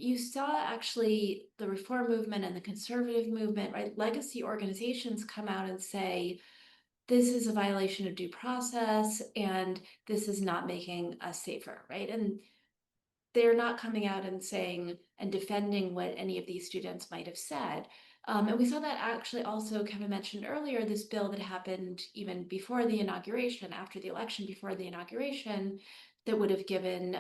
You saw actually the reform movement and the conservative movement, right? Legacy organizations come out and say, this is a violation of due process and this is not making us safer, right? And they're not coming out and saying and defending what any of these students might have said. And we saw that actually also, Kevin mentioned earlier, this bill that happened even before the inauguration, after the election, before the inauguration, that would have given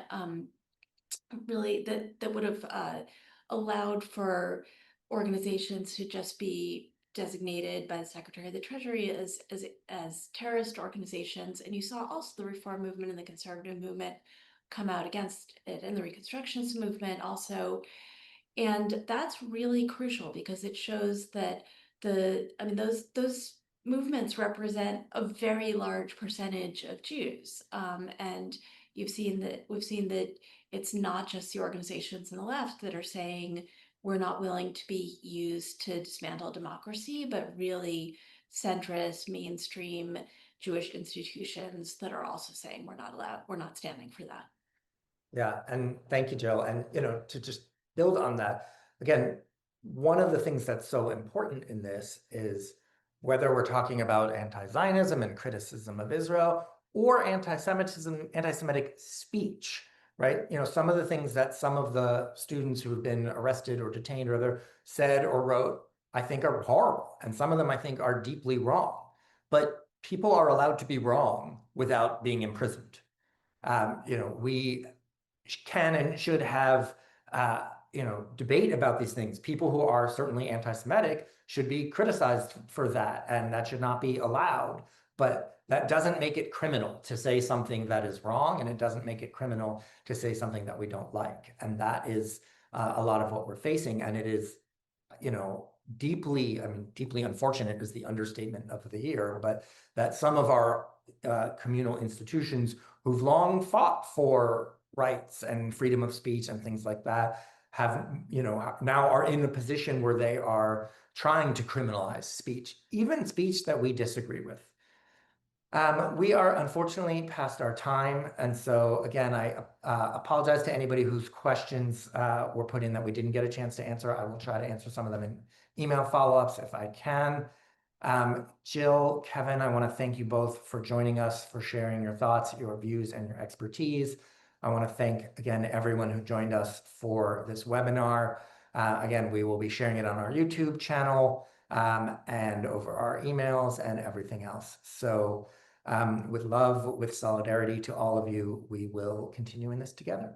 really that would have allowed for organizations to just be designated by the Secretary of the Treasury as terrorist organizations. And you saw also the reform movement and the conservative movement come out against it, and the Reconstructionist movement also. And that's really crucial because it shows that those movements represent a very large percentage of Jews. And we've seen that it's not just the organizations on the left that are saying we're not willing to be used to dismantle democracy, but really centrist, mainstream Jewish institutions that are also saying we're not standing for that. Yeah, and thank you, Jill. And to just build on that, again, one of the things that's so important in this is whether we're talking about anti-Zionism and criticism of Israel or anti-Semitism, anti-Semitic speech, right? Some of the things that some of the students who have been arrested or detained or other said or wrote I think are horrible, and some of them I think are deeply wrong. But people are allowed to be wrong without being imprisoned. We can and should have debate about these things. People who are certainly anti-Semitic should be criticized for that, and that should not be allowed. But that doesn't make it criminal to say something that is wrong, and it doesn't make it criminal to say something that we don't like. And that is a lot of what we're facing. And it is, deeply unfortunate is the understatement of the year, but that some of our communal institutions who've long fought for rights and freedom of speech and things like that have, now are in a position where they are trying to criminalize speech, even speech that we disagree with. We are unfortunately past our time. And so again, I apologize to anybody whose questions were put in that we didn't get a chance to answer. I will try to answer some of them in email follow-ups if I can. Jill, Kevin, I want to thank you both for joining us, for sharing your thoughts, your views, and your expertise. I want to thank, again, everyone who joined us for this webinar. Again, we will be sharing it on our YouTube channel and over our emails and everything else. So with love, with solidarity to all of you, we will continue in this together.